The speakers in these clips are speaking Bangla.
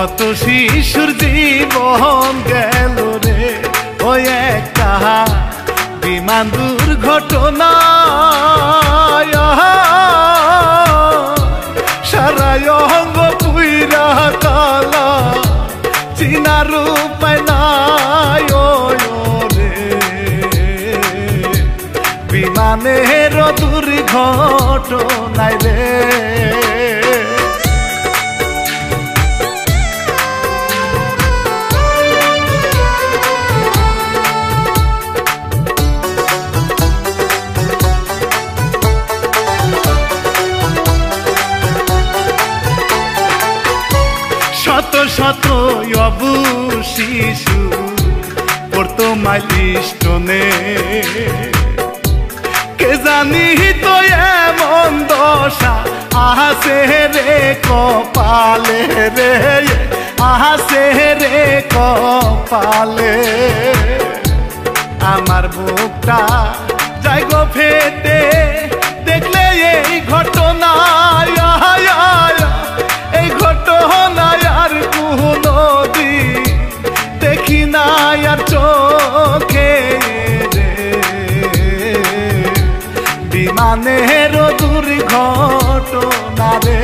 কত শিশুর জীবন গেল রে ওই একটা বিমান দুর্ঘটনা সারায় অঙ্গ পুইরা কালা চিনার উপায় নাই রে বিমানের দুর্ঘটনায় রে শত শত অবু শিশু পড়তো মাইলস্টোনে কে জানি তো এমন দশা আহাসে রে কপালে রে আহাসে রে কপালে আমার বুকটা যাই গো ফেটে দেখলে এই ঘটনা এই ঘটনা আর কোনো দিন দেখি না আর চোখে রে বিমানের দুর্ঘটনা রে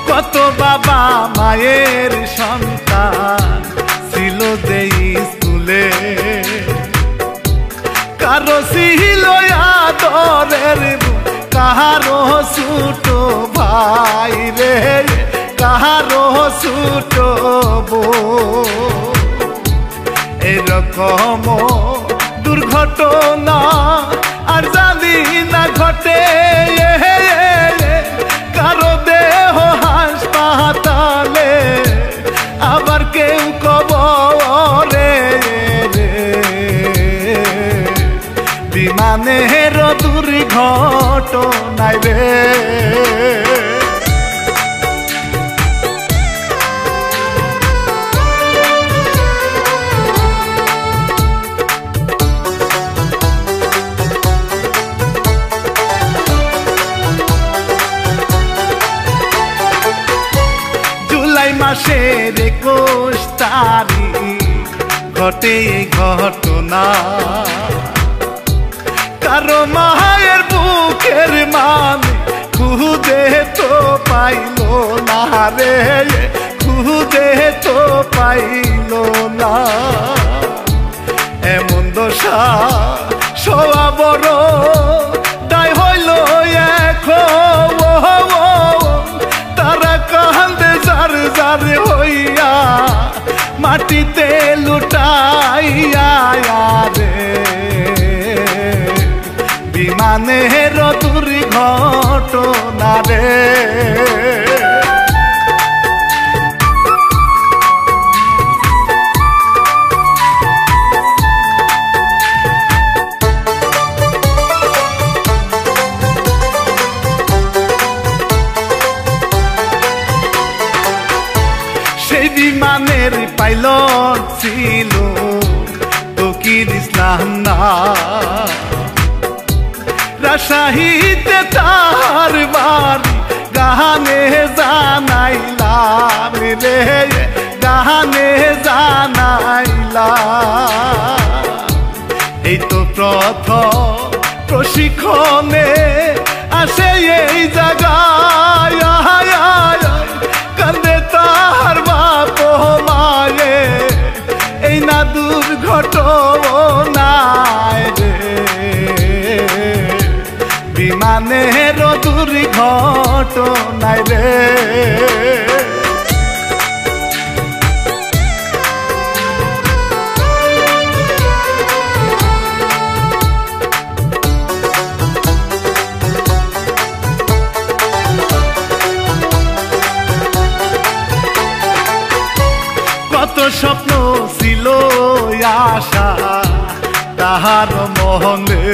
কত বাবা মায়ের সন্তান ছিল যে স্কুলে কারো ছিল আদরের কাহারো ছোট ভাই রে কাহারো ছোট বোন এরকম দুর্ঘটনা আর জানি না ঘটে কারো দেহ হাসপাতালে আবার কেউ কবরে রে বিমানের দুর্ঘটনায় রে মাসের 21 তারিখ ঘটে ঘটনা কারো মায়ের বুকের মানে খুঁজে তো পাইল না রে খুঁজে তো পাইল না এমন দশা সবা বড় দায় হইল এখন তারা কান্দে যার যার হইয়া মাটিতে লুটাইয়া রে বিমানের দুর্ঘটনা রে বিমানের পাইলট ছিল তকির ইসলাম না রাজশাহীতে তার বাড়ি গানে জানাইলাম রে গানে জানাইলাম এই তো প্রথম প্রশিক্ষণে আসে এই জায়গায় কান্দে তার বাপ মায়ে এই না দুর্ঘটনায় রে বিমানের দুর্ঘটনায় রে কত স্বপ্ন ছিল আশা তাহার মহলে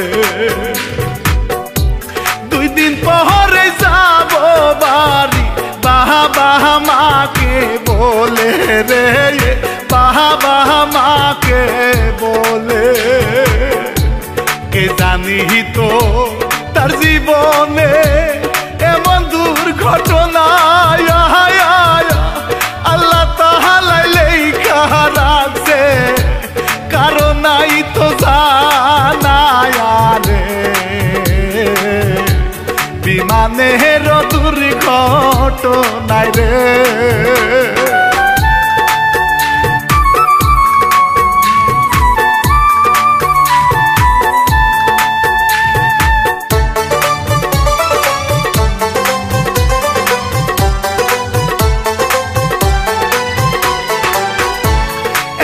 2 দিন পরে যাব বাড়ি বাবা মাকে বলে রে, বাবা মাকে বলে। কে জানি তো তার জীবনে এমন দুর্ঘটনা আল্লাহ তাআলা লেখা রাখছে, কারণ নাই তো জানায় রে। বিমানের দুর্ঘটনায় রে।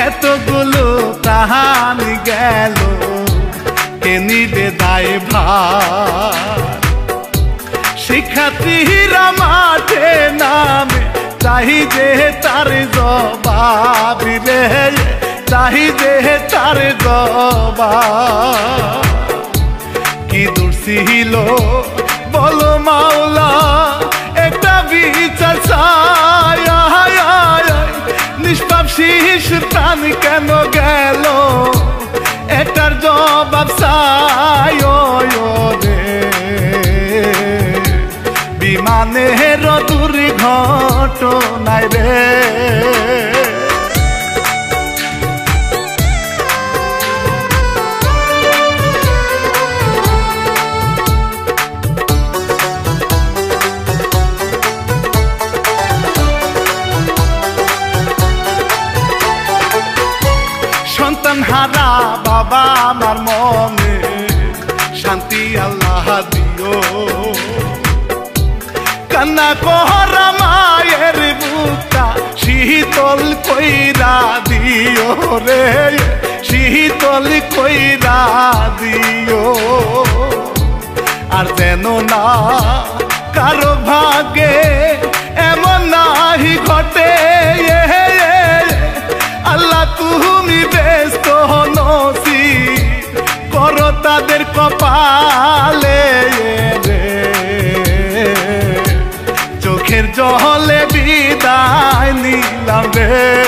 এতগুলো প্রাণ গেল, কে নিবে দায়ভার? শিক্ষার্থীরা মাঠে নামে, চাহি যে তার জবাব রে, চাহি যে তার জবাব। কি দূর ছিল বলো মাওলা, একটা বিচার চাই। নিষ্পাপ শিশুর প্রাণ কেন গেল, এটার জবাব চাই রে। বিমানের দুর্ঘটনায় রে। সন্তান হারা বাবা আমার মনে শান্তি আল্লাহ দিও। কান্না করা মায়ের বুকটা শীতল কইরা দিও রে, শীতল কইরা দিও। আর যেন না কারো ভাগে এমন নাহি ঘটে, আল্লাহ তুমি ব্যস্ত নসিব করো তাদের কপালে রে। চোখের জলে বিদায় নিলাম রে।